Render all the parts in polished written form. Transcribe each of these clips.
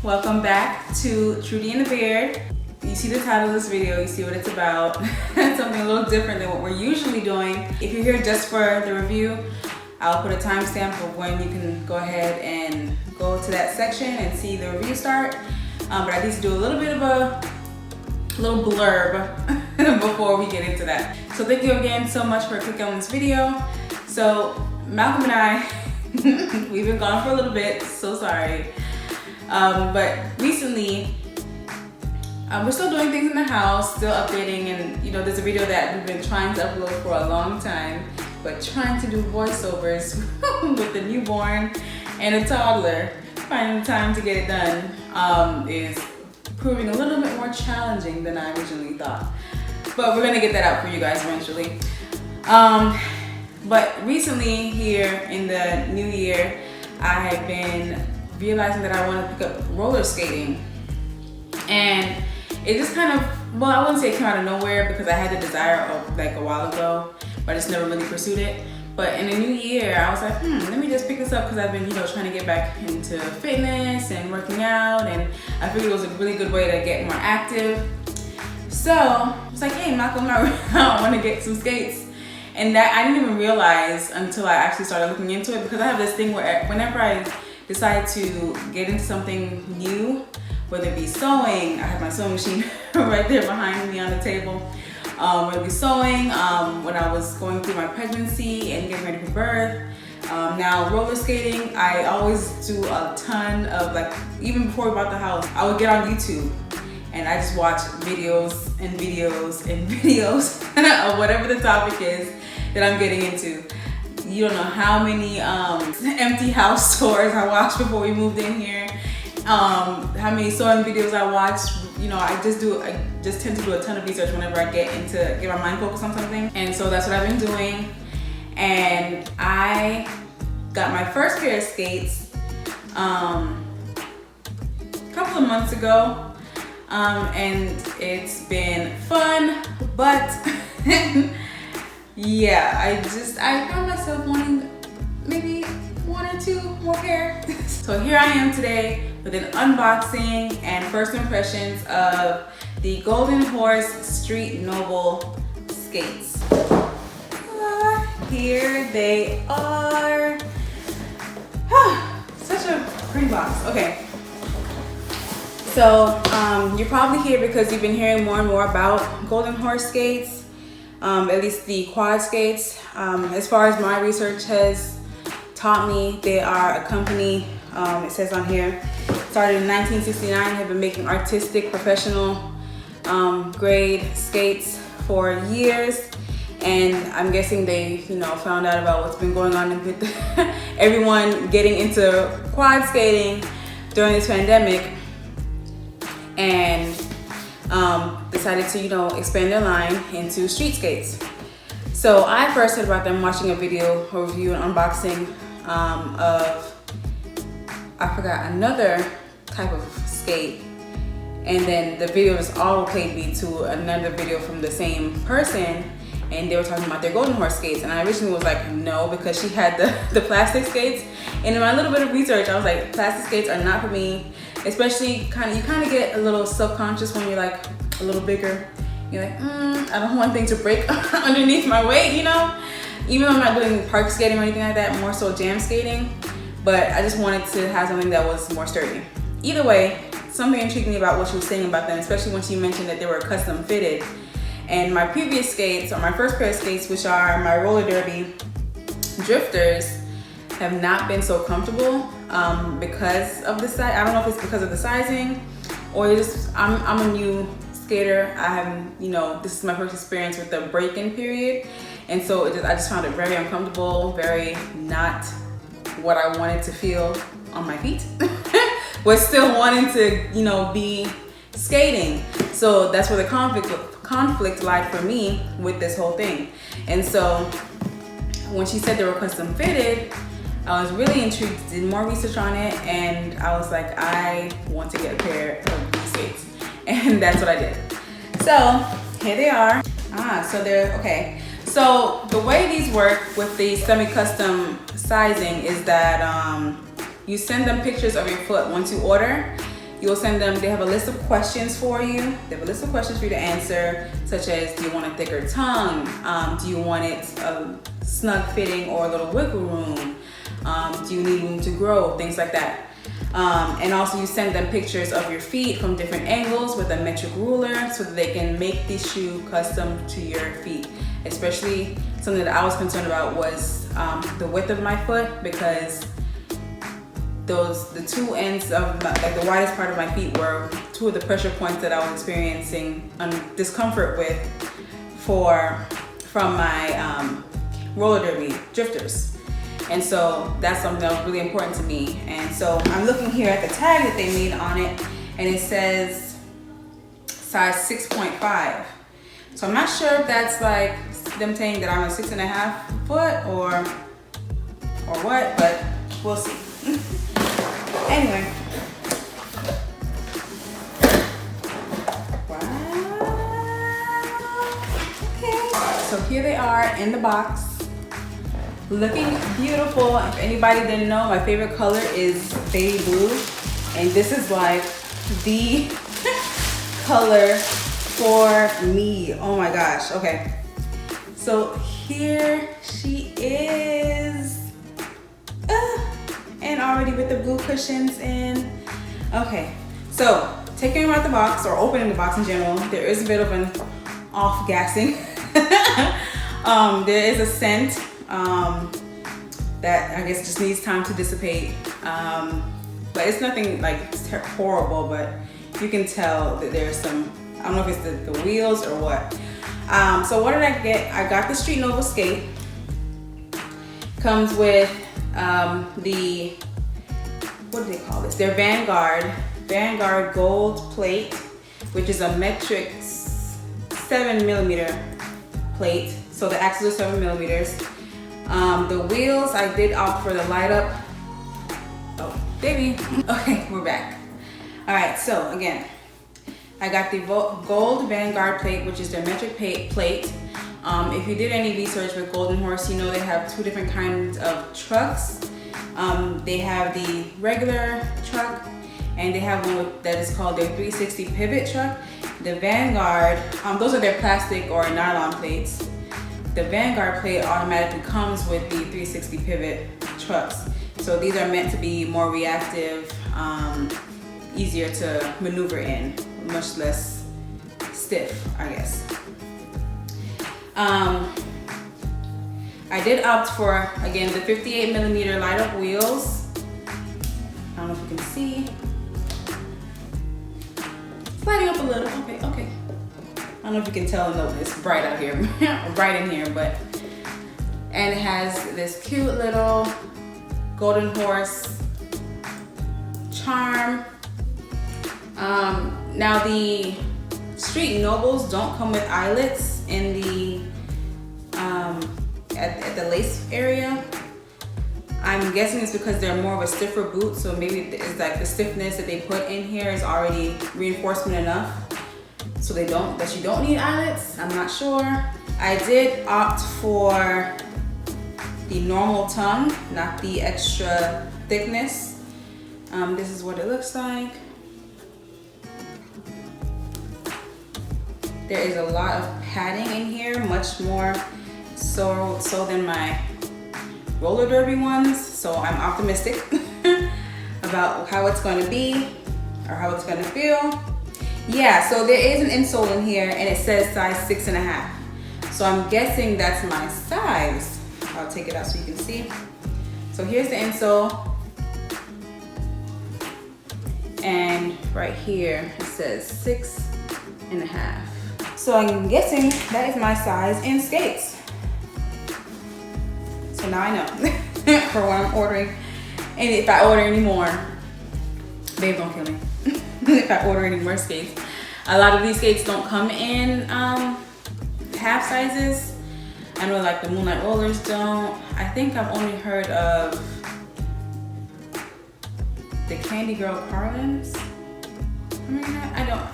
Welcome back to Trudy and the Beard. You see the title of this video, you see what it's about. Something a little different than what we're usually doing. If you're here just for the review, I'll put a timestamp of when you can go ahead and go to that section and see the review start. But I need to do a little bit of a little blurb before we get into that. So thank you again so much for clicking on this video. So Malcolm and I, we've been gone for a little bit, so sorry. But recently, we're still doing things in the house, still updating, and there's a video that we've been trying to upload for a long time, but trying to do voiceovers with the newborn and a toddler, finding the time to get it done is proving a little bit more challenging than I originally thought. But we're gonna get that out for you guys eventually. But recently here in the new year, I have been realizing that I want to pick up roller skating. And it just kind of, well, I wouldn't say it came out of nowhere because I had the desire of like a while ago, but I just never really pursued it. But in the new year, I was like, let me just pick this up because I've been, trying to get back into fitness and working out, and I figured it was a really good way to get more active. So I was like, hey, Malcolm, I want to get some skates. And that I didn't even realize until I actually started looking into it, because I have this thing where whenever I decide to get into something new, whether it be sewing, I have my sewing machine right there behind me on the table, whether it be sewing, when I was going through my pregnancy and getting ready for birth, now roller skating, I always do a ton of, like, even before we bought the house, I would get on YouTube and I just watch videos and videos and videos of whatever the topic is that I'm getting into. You don't know how many empty house tours I watched before we moved in here. How many sewing videos I watched. I just tend to do a ton of research whenever I get my mind focused on something. And so that's what I've been doing. And I got my first pair of skates a couple of months ago. And it's been fun, but yeah, I found myself wanting maybe one or two more pair. So here I am today with an unboxing and first impressions of the Golden Horse Street Noble skates. Here they are. Such a pretty box. Okay. So you're probably here because you've been hearing more and more about Golden Horse skates, at least the quad skates. As far as my research has taught me, they are a company, it says on here, started in 1969, have been making artistic, professional grade skates for years. And I'm guessing they, found out about what's been going on with everyone getting into quad skating during this pandemic, and decided to, expand their line into street skates. So I first heard about them watching a video, a review, and unboxing of, I forgot, another type of skate. And then the video just auto-played me to another video from the same person, and they were talking about their Golden Horse skates. And I originally was like, no, because she had the plastic skates. And in my little bit of research, I was like, plastic skates are not for me. Especially you kind of get a little self-conscious when you're like a little bigger. You're like, I don't want things to break underneath my weight, Even though I'm not doing park skating or anything like that, more so jam skating. But I just wanted to have something that was more sturdy. Either way, something intrigued me about what she was saying about them, especially when she mentioned that they were custom fitted. And my previous skates, or my first pair of skates, which are my roller derby drifters, have not been so comfortable because of the size. I don't know if it's because of the sizing or just I'm a new skater. I haven't, this is my first experience with the break-in period, and so I just found it very uncomfortable, very not what I wanted to feel on my feet, but still wanting to be skating. So that's where the conflict lied for me with this whole thing. And so when she said they were custom fitted, I was really intrigued, did more research on it, and I was like, I want to get a pair of these skates. And that's what I did. So here they are. So they're, okay. So the way these work with the semi-custom sizing is that you send them pictures of your foot once you order, you'll send them, they have a list of questions for you. They have a list of questions for you to answer, such as, do you want a thicker tongue? Do you want it snug fitting or a little wiggle room? Do you need room to grow? Things like that. And also you send them pictures of your feet from different angles with a metric ruler so that they can make the shoe custom to your feet. Especially something that I was concerned about was the width of my foot, because the two ends of like the widest part of my feet were two of the pressure points that I was experiencing discomfort with from my roller derby drifters. And so that's something that was really important to me. And so I'm looking here at the tag that they made on it, and it says size 6.5. So I'm not sure if that's like them saying that I'm a 6.5 foot or what, but we'll see. Anyway. Wow. Okay. So here they are in the box. Looking beautiful. If anybody didn't know, my favorite color is baby blue, and this is like the color for me. Oh my gosh. Okay, so here she is, and already with the blue cushions in. Okay, so taking her out the box, or opening the box in general, there is a bit of an off-gassing. There is a scent that I guess just needs time to dissipate. But it's nothing like horrible, but you can tell that there's some, I don't know if it's the wheels or what. So what did I get? I got the Street Nova skate. Comes with the, what do they call this? Their Vanguard gold plate, which is a metric 7mm plate. So the axles are 7mm. The wheels, I did opt for the light up. Oh, baby. Okay, we're back. All right, so again, I got the gold Vanguard plate, which is their metric plate. If you did any research with Golden Horse, you know they have two different kinds of trucks. They have the regular truck, and they have one that is called their 360 pivot truck. The Vanguard, those are their plastic or nylon plates. The Vanguard plate automatically comes with the 360 pivot trucks. So these are meant to be more reactive, easier to maneuver in, much less stiff, I guess. I did opt for, again, the 58mm light up wheels. I don't know if you can see. Sliding up a little, okay. I don't know if you can tell, no, it's bright out here, bright in here, but, and it has this cute little Golden Horse charm. Now the Street Nobles don't come with eyelets in the, at the lace area. I'm guessing it's because they're more of a stiffer boot, so maybe it's like the stiffness that they put in here is already reinforcement enough. So that you don't need eyelets, I'm not sure. I did opt for the normal tongue, not the extra thickness. This is what it looks like. There is a lot of padding in here, much more so than my roller derby ones. So I'm optimistic about how it's going to be or how it's going to feel. Yeah, so there is an insole in here, and it says size 6.5. So I'm guessing that's my size. I'll take it out so you can see. So here's the insole. And right here, it says 6.5. So I'm guessing that is my size in skates. So now I know for what I'm ordering. And if I order any more, babe, don't kill me. If I order any more skates. A lot of these skates don't come in half sizes. I know like the Moonlight Rollers don't. I think I've only heard of the Candy Girl Carlins. I mean, I don't.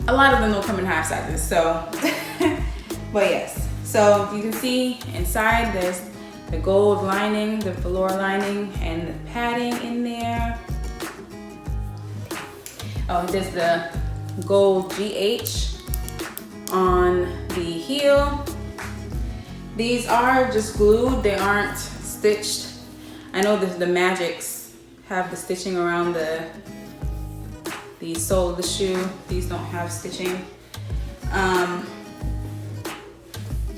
A lot of them don't come in half sizes, so. But yes, so you can see inside there's the gold lining, the velour lining, and the padding in there. Oh, there's the gold GH on the heel. These are just glued, they aren't stitched. I know the Magics have the stitching around the sole of the shoe. These don't have stitching.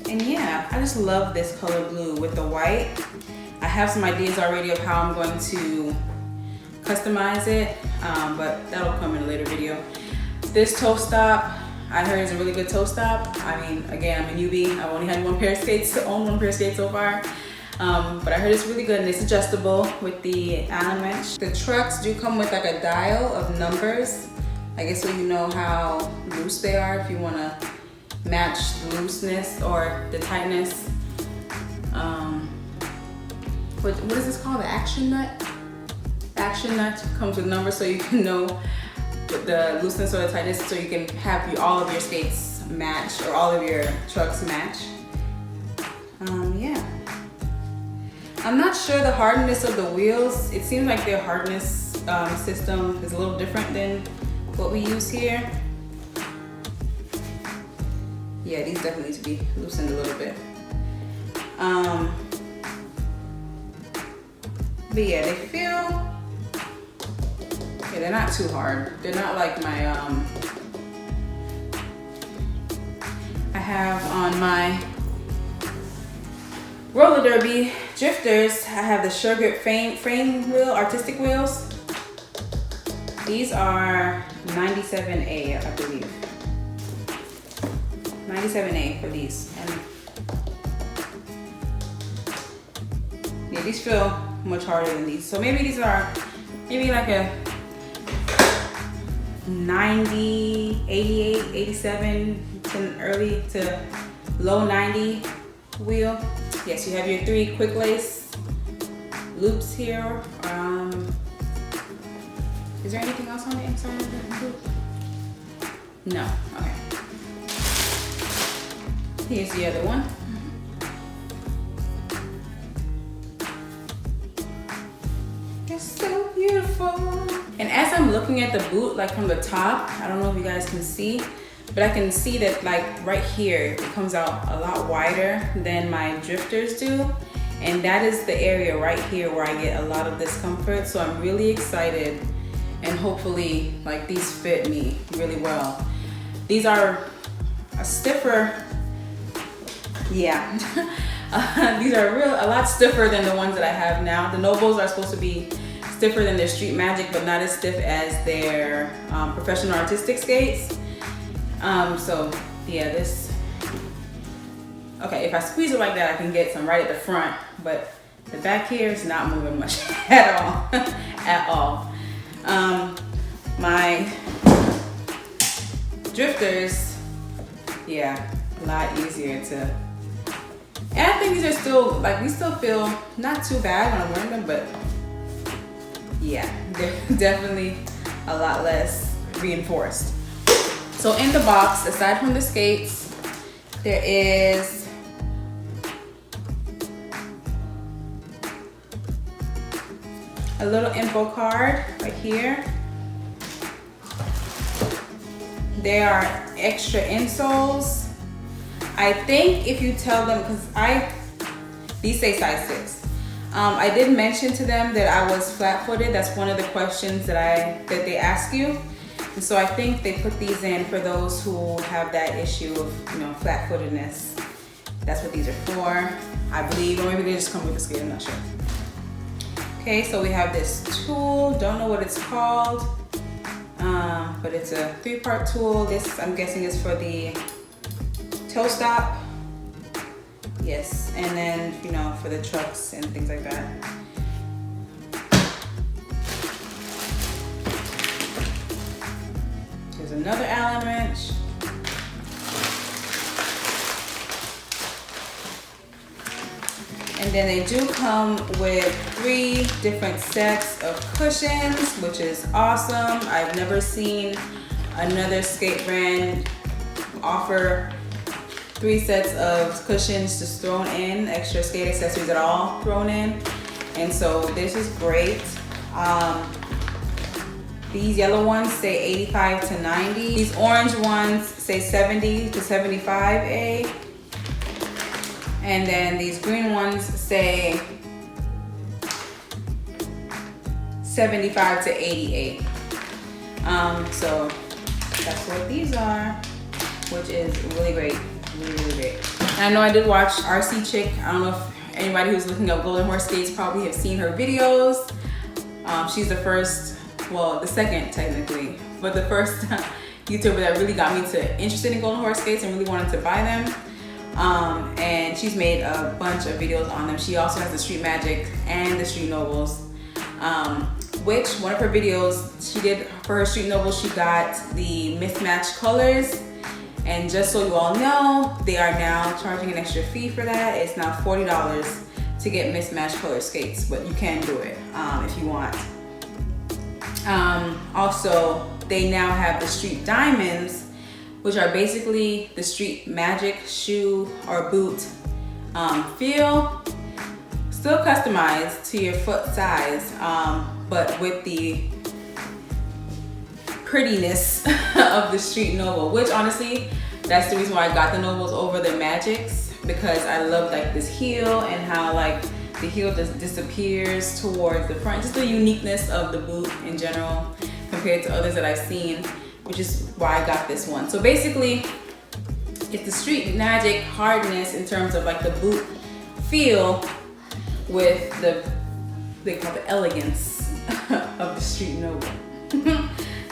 And yeah, I just love this color blue with the white. I have some ideas already of how I'm going to customize it, but that'll come in a later video. This toe stop, I heard is a really good toe stop. I mean, again, I'm a newbie. I've only had one pair of skates so far. But I heard it's really good and it's adjustable with the Allen wrench. The trucks do come with like a dial of numbers. I guess so you know how loose they are if you want to match the looseness or the tightness. What is this called? The action nut? Action nut comes with numbers so you can know the looseness or the tightness so you can have all of your skates match or all of your trucks match. Yeah. I'm not sure the hardness of the wheels. It seems like their hardness system is a little different than what we use here. Yeah, these definitely need to be loosened a little bit. But yeah, they feel, they're not too hard. They're not like my, I have on my roller derby drifters, I have the Sure Grip frame wheel, artistic wheels. These are 97A, I believe. 97A for these. And yeah, these feel much harder than these. So maybe these are, maybe like a 90, 88, 87, to early to low 90 wheel. Yes, you have your 3 quick lace loops here. Is there anything else on the inside of the loop? No, okay. Here's the other one. It's so beautiful. And as I'm looking at the boot, like from the top, I don't know if you guys can see, but I can see that like right here, it comes out a lot wider than my drifters do. And that is the area right here where I get a lot of discomfort. So I'm really excited and hopefully like these fit me really well. These are a stiffer, yeah. These are a lot stiffer than the ones that I have now. The Novos are supposed to be stiffer than their Street Magic, but not as stiff as their professional artistic skates. So yeah, this, okay, if I squeeze it like that, I can get some right at the front, but the back here is not moving much at all, at all. My drifters, yeah, a lot easier to, and I think these are still, like, we still feel not too bad when I'm wearing them, but yeah, they're definitely a lot less reinforced. So in the box, aside from the skates, there is a little info card right here. There are extra insoles. I think if you tell them, because these say size 6. I did mention to them that I was flat-footed. That's one of the questions that they ask you. And so I think they put these in for those who have that issue of, you know, flat-footedness. That's what these are for, I believe, or maybe they just come with the skate, I'm not sure. Okay, so we have this tool, don't know what it's called, but it's a 3-part tool. This, I'm guessing, is for the toe stop. Yes, and then, you know, for the trucks and things like that. There's another Allen wrench. And then they do come with 3 different sets of cushions, which is awesome. I've never seen another skate brand offer 3 sets of cushions just thrown in, extra skate accessories at all thrown in. And so this is great. These yellow ones say 85 to 90. These orange ones say 70 to 75A. And then these green ones say 75 to 88. So that's what these are, which is really great, really great. And I know I did watch RC Chick. I don't know if anybody who's looking up Golden Horse skates probably have seen her videos. She's the first, well, the second technically, but the first YouTuber that really got me interested in Golden Horse skates and really wanted to buy them. And she's made a bunch of videos on them. She also has the Street Magic and the Street Nobles, which one of her videos she did for her Street Nobles, she got the mismatched colors. And just so you all know, they are now charging an extra fee for that. It's now $40 to get mismatched color skates, but you can do it if you want. Also, they now have the Street Diamonds, which are basically the Street Magic shoe or boot feel. Still customized to your foot size, but with the prettiness of the Street Noble, which honestly, that's the reason why I got the Nobles over the Magics, because I love like this heel and how like the heel just disappears towards the front. Just the uniqueness of the boot in general compared to others that I've seen, which is why I got this one. So basically, it's the Street Magic hardness in terms of like the boot feel with the, they call it the elegance of the Street Noble.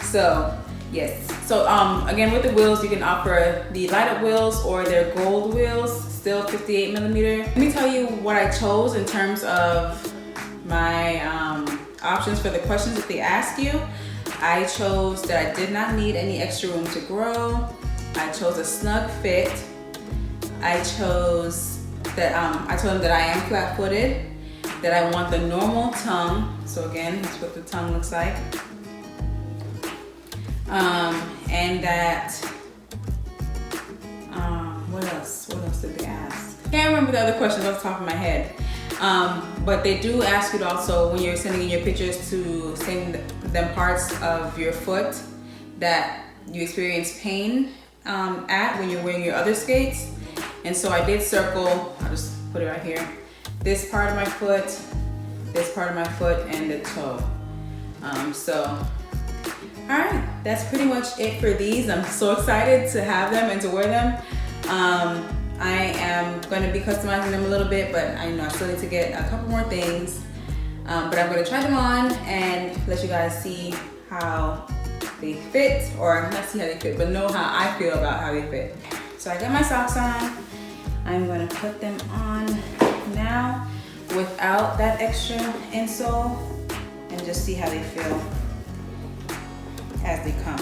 So yes, so again with the wheels, you can offer the light up wheels or their gold wheels, still 58 millimeter. Let me tell you what I chose in terms of my options for the questions that they ask you. I chose that I did not need any extra room to grow. I chose a snug fit. I chose that I told them that I am flat-footed, that I want the normal tongue. So again, that's what the tongue looks like. And that, what else did they ask? Can't remember the other questions off the top of my head. But they do ask you to also, when you're sending in your pictures, to send them parts of your foot that you experience pain at when you're wearing your other skates. And so I did circle, I'll just put it right here, this part of my foot, this part of my foot, and the toe. All right, that's pretty much it for these. I'm so excited to have them and to wear them. I am going to be customizing them a little bit, but I know I still need to get a couple more things. But I'm going to try them on and let you guys see how they fit, or not see how they fit, but know how I feel about how they fit. So I got my socks on. I'm going to put them on now without that extra insole and just see how they feel as they come.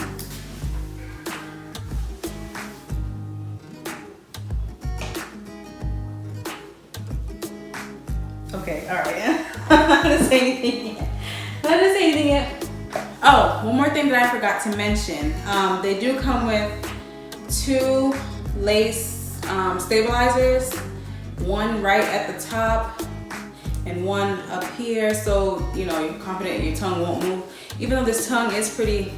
Okay, all right. I'm not gonna say anything yet. Not gonna say anything yet. Oh, one more thing that I forgot to mention. They do come with 2 lace stabilizers, one right at the top and one up here, so you know you're confident your tongue won't move. Even though this tongue is pretty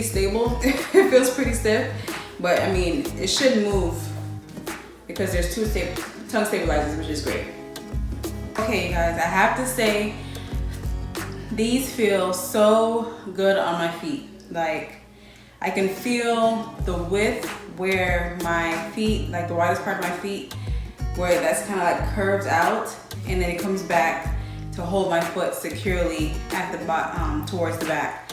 stable, it feels pretty stiff, but I mean it should move because there's 2 tongue stabilizers, which is great. Okay, you guys, I have to say these feel so good on my feet. Like I can feel the width where my feet, like the widest part of my feet, where that's kind of like curves out, and then it comes back to hold my foot securely at the bottom, towards the back.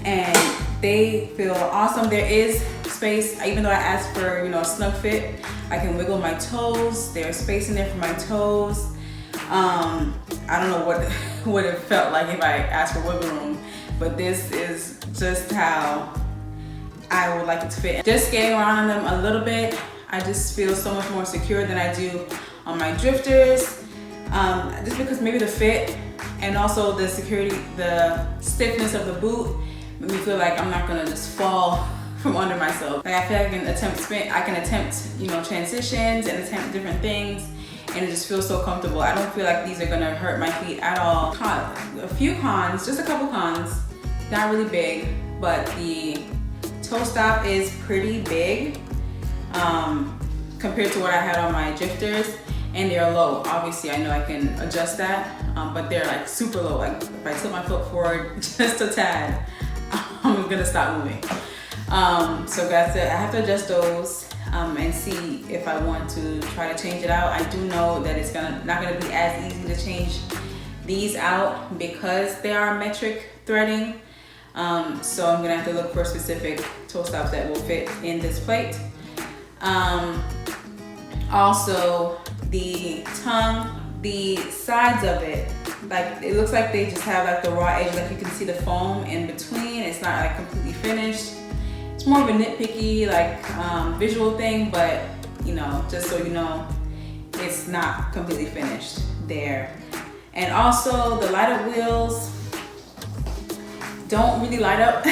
And they feel awesome. There is space, even though I asked for, you know, a snug fit, I can wiggle my toes. There's space in there for my toes. I don't know what it felt like if I asked for wiggle room, but this is just how I would like it to fit. Just skating around on them a little bit, I just feel so much more secure than I do on my drifters. Just because maybe the fit and also the security, the stiffness of the boot made me feel like I'm not gonna just fall from under myself. Like I feel like I can attempt, you know, transitions and attempt different things, and it just feels so comfortable. I don't feel like these are gonna hurt my feet at all. A few cons, just a couple cons. not really big, but the toe stop is pretty big compared to what I had on my drifters, and they're low. Obviously, I know I can adjust that, but they're like super low. Like if I tilt my foot forward just a tad, I'm gonna stop moving. So guys, I have to adjust those and see if I want to try to change it out. I do know that it's not gonna be as easy to change these out because they are metric threading. So I'm gonna have to look for specific toe stops that will fit in this plate. Also, the tongue, the sides of it, like it looks like they just have like the raw edge, like you can see the foam in between. It's not like completely finished. It's more of a nitpicky like visual thing, but you know, just so you know, it's not completely finished there. And also the light up wheels don't really light up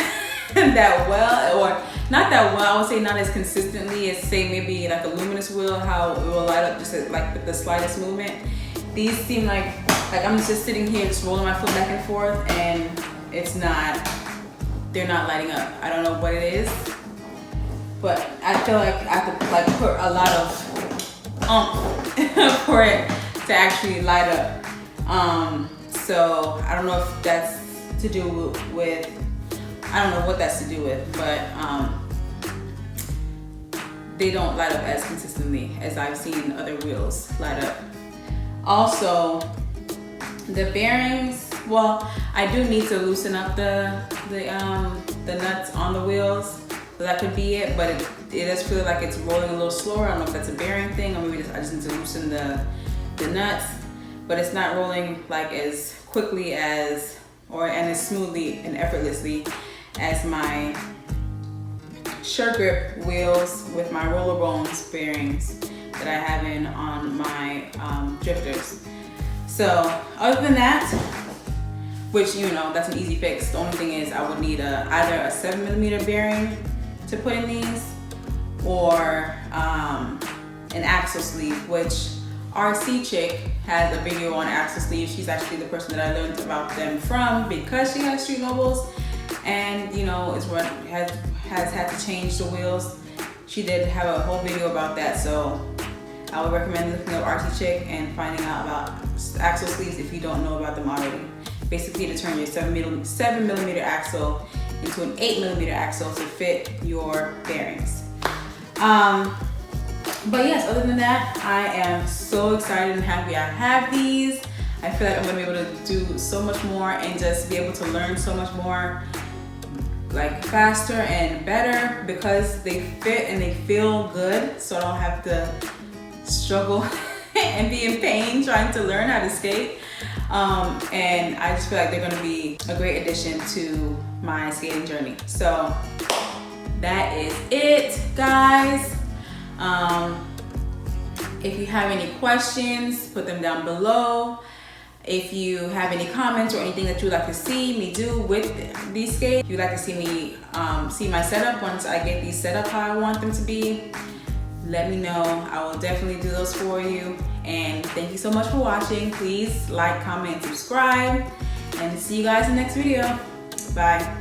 that well, or not that well. I would say not as consistently as say maybe like a luminous wheel, how it will light up just like with the slightest movement. These seem like I'm just sitting here just rolling my foot back and forth, and they're not lighting up. I don't know what it is, but I feel like I have to like put a lot of oomph for it to actually light up. So I don't know if that's to do with, I don't know what that's to do with, but they don't light up as consistently as I've seen other wheels light up. Also, the bearings, well, I do need to loosen up the nuts on the wheels, so that could be it, but it does feel like it's rolling a little slower. I don't know if that's a bearing thing, or maybe I just need to loosen the nuts, but it's not rolling like as quickly as, and as smoothly and effortlessly as my shirt grip wheels with my roller bones bearings that I have in on my drifters. So other than that, which you know, that's an easy fix. The only thing is I would need either a 7mm bearing to put in these, or an axle sleeve, which RC Chick has a video on axle sleeves. She's actually the person that I learned about them from because she has street mobiles, and you know, has had to change the wheels. She did have a whole video about that, so I would recommend looking up RC Chick and finding out about axle sleeves if you don't know about them already. Basically to turn your 7mm axle into an 8mm axle to fit your bearings. But yes, other than that, I am so excited and happy I have these. I feel like I'm gonna be able to do so much more and just be able to learn so much more, like faster and better, because they fit and they feel good, so I don't have to struggle and be in pain trying to learn how to skate. And I just feel like they're gonna be a great addition to my skating journey. So that is it, guys. If you have any questions, put them down below. If you have any comments or anything that you'd like to see me do with these skates, if you'd like to see me see my setup once I get these set up how I want them to be, let me know. I will definitely do those for you. And thank you so much for watching. Please like, comment, subscribe, and see you guys in the next video. Bye.